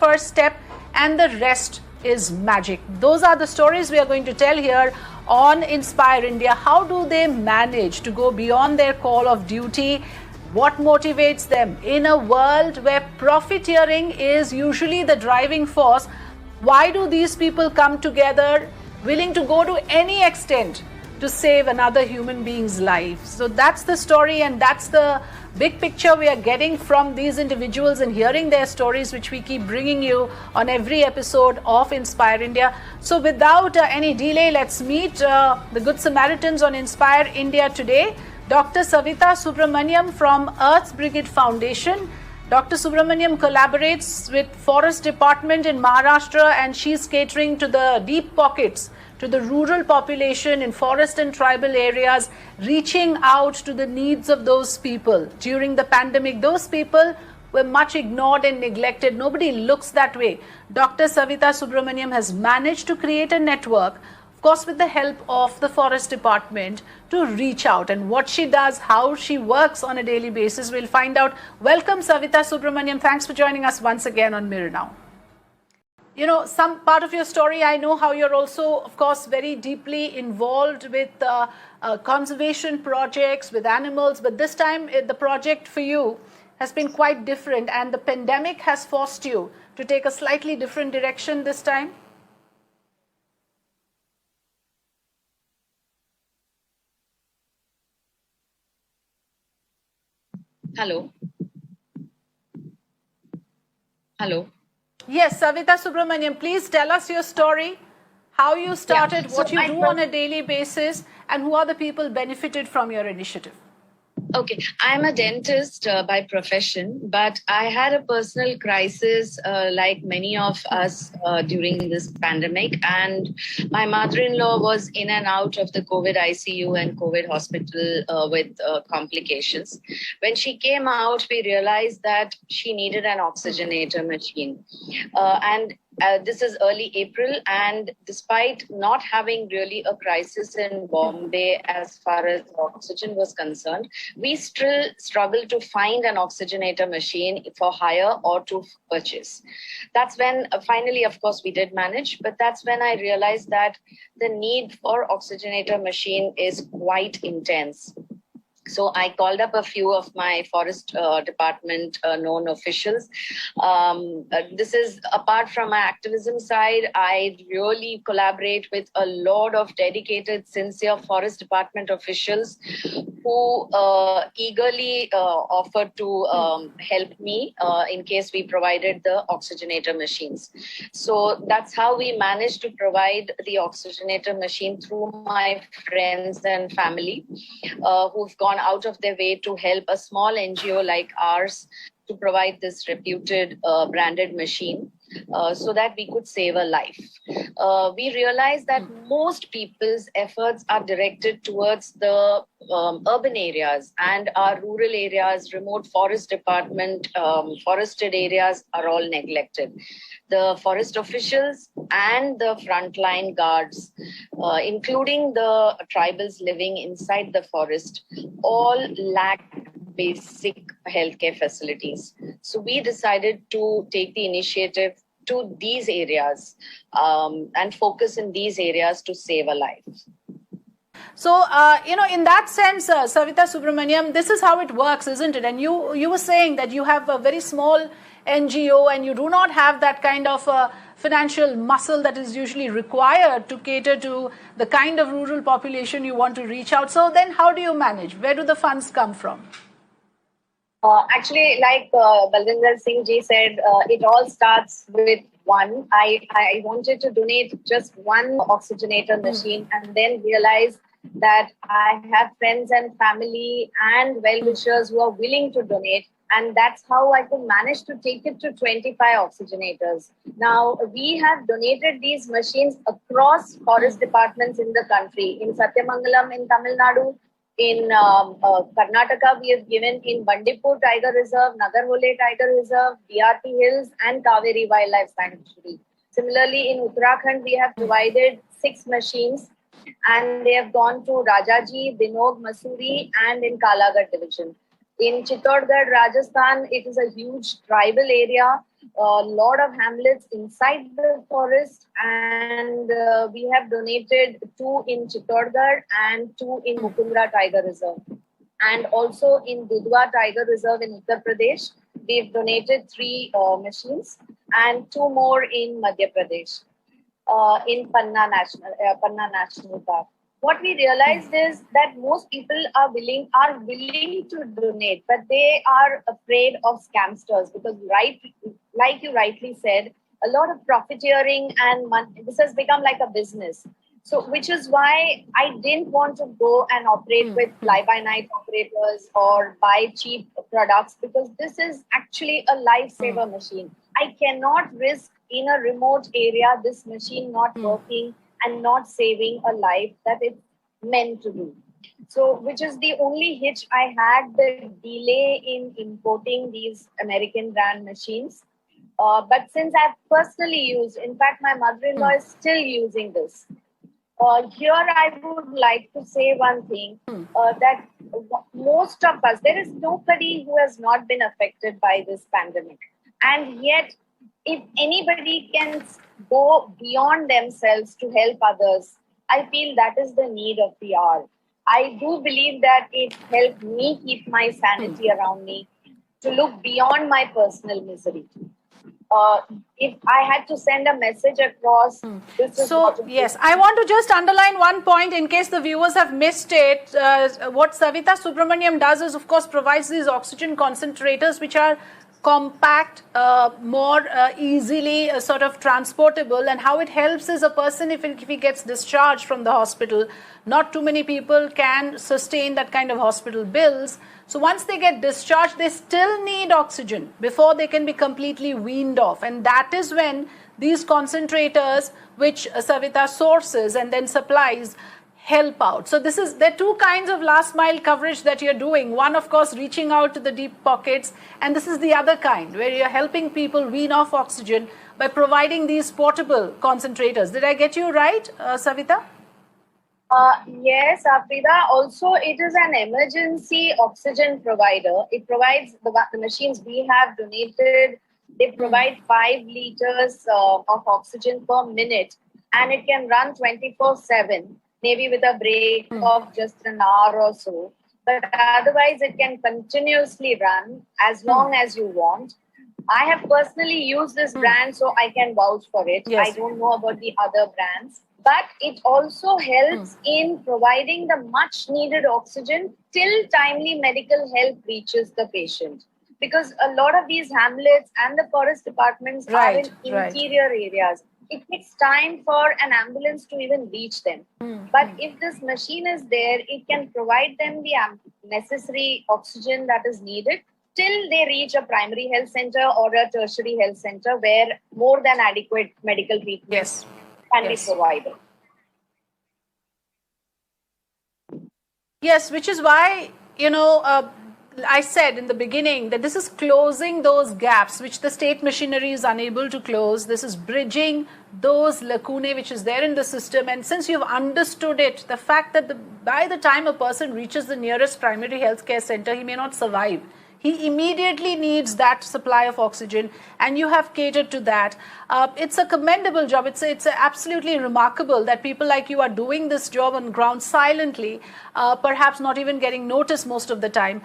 first step and the rest is magic. Those are the stories we are going to tell here on Inspire India. How do they manage to go beyond their call of duty? What motivates them in a world where profiteering is usually the driving force? Why do these people come together willing to go to any extent to save another human being's life? So that's the story, and that's the big picture we are getting from these individuals and hearing their stories, which we keep bringing you on every episode of Inspire India. So without any delay, let's meet the Good Samaritans on Inspire India today. Dr. Sarita Subramaniam from Earth Brigade Foundation. Dr. Subramaniam collaborates with Forest Department in Maharashtra, and she's catering to the deep pockets, to the rural population in forest and tribal areas, reaching out to the needs of those people. During the pandemic, those people were much ignored and neglected. Nobody looks that way. Dr. Sarita Subramaniam has managed to create a network, of course with the help of the Forest Department, to reach out. And what she does, how she works on a daily basis, we'll find out. Welcome, Sarita Subramaniam. Thanks for joining us once again on Mirror Now. You know, some part of your story, I know how you're also, of course, very deeply involved with conservation projects with animals, but this time the project for you has been quite different, and the pandemic has forced you to take a slightly different direction this time. Hello. Hello. Yes, Sarita Subramaniam, please tell us your story, how you started, what you do on a daily basis, and who are the people benefited from your initiative. Okay, I'm a dentist by profession, but I had a personal crisis like many of us during this pandemic. And my mother-in-law was in and out of the COVID ICU and COVID hospital with complications. When she came out, we realized that she needed an oxygenator machine. This is early April, and despite not having really a crisis in Bombay as far as oxygen was concerned, we still struggled to find an oxygenator machine for hire or to purchase. That's when finally, of course, we did manage, but that's when I realized that the need for oxygenator machine is quite intense. So I called up a few of my Forest Department known officials. This is apart from my activism side. I really collaborate with a lot of dedicated, sincere Forest Department officials who eagerly offered to help me in case we provided the oxygenator machines. So that's how we managed to provide the oxygenator machine through my friends and family who've gone out of their way to help a small NGO like ours to provide this reputed branded machine so that we could save a life. We realized that most people's efforts are directed towards the urban areas, and our rural areas, remote forest department, forested areas are all neglected. The forest officials and the frontline guards, including the tribals living inside the forest, all lack basic healthcare facilities. So we decided to take the initiative to these areas and focus in these areas to save a life. So, in that sense, Sarita Subramaniam, this is how it works, isn't it? And you were saying that you have a very small NGO and you do not have that kind of financial muscle that is usually required to cater to the kind of rural population you want to reach out. So then how do you manage? Where do the funds come from? Actually, like Balwinder Singh ji said, it all starts with one. I wanted to donate just one oxygenator machine and then realized that I have friends and family and well-wishers who are willing to donate. And that's how I could manage to take it to 25 oxygenators. Now, we have donated these machines across forest departments in the country. In Satyamangalam, in Tamil Nadu, in Karnataka, we have given in Bandipur Tiger Reserve, Nagarhole Tiger Reserve, BRT Hills, and Kaveri Wildlife Sanctuary. Similarly, in Uttarakhand, we have provided 6 machines, and they have gone to Rajaji, Binog, Masuri, and in Kalagarh division. In Chittorgarh, Rajasthan, it is a huge tribal area. a lot of hamlets inside the forest, and we have donated two in Chittorgarh and two in Mukundra Tiger Reserve. And also in Dudhwa Tiger Reserve in Uttar Pradesh, we've donated three machines and two more in Madhya Pradesh, in Panna National Park. What we realized is that most people are willing to donate, but they are afraid of scamsters because, right, like you rightly said, a lot of profiteering and money, this has become like a business. So, which is why I didn't want to go and operate with fly-by-night operators or buy cheap products, because this is actually a lifesaver machine. I cannot risk in a remote area this machine not working and not saving a life that it's meant to do. So, which is the only hitch I had, the delay in importing these American brand machines. But since I've personally used, in fact, my mother-in-law is still using this. Here, I would like to say one thing, that most of us, there is nobody who has not been affected by this pandemic. And yet, if anybody can go beyond themselves to help others, I feel that is the need of the hour. I do believe that it helped me keep my sanity around me, to look beyond my personal misery. If I had to send a message across, this is so yes, I want to just underline one point in case the viewers have missed it. What Sarita Subramaniam does is, of course, provides these oxygen concentrators which are compact, more easily sort of transportable, and how it helps is a person, if he gets discharged from the hospital, not too many people can sustain that kind of hospital bills. So once they get discharged, they still need oxygen before they can be completely weaned off, and that is when these concentrators, which Savita sources and then supplies, help out. So there are two kinds of last mile coverage that you're doing. One, of course, reaching out to the deep pockets, and this is the other kind where you're helping people wean off oxygen by providing these portable concentrators. Did I get you right, Savita? Yes, Afrida. Also, it is an emergency oxygen provider. It provides the machines we have donated. They provide 5 liters of oxygen per minute, and it can run 24/7. Maybe with a break of just an hour or so. But otherwise, it can continuously run as long as you want. I have personally used this brand, so I can vouch for it. Yes. I don't know about the other brands. But it also helps in providing the much needed oxygen till timely medical help reaches the patient. Because a lot of these hamlets and the forest departments are in interior areas. It takes time for an ambulance to even reach them. But if this machine is there, it can provide them the necessary oxygen that is needed till they reach a primary health center or a tertiary health center where more than adequate medical treatment can be provided. Yes, which is why, I said in the beginning that this is closing those gaps which the state machinery is unable to close. This is bridging those lacunae which is there in the system. And since you've understood it, the fact that by the time a person reaches the nearest primary healthcare center, he may not survive. He immediately needs that supply of oxygen, and you have catered to that. It's a commendable job. It's absolutely remarkable that people like you are doing this job on ground silently, perhaps not even getting noticed most of the time.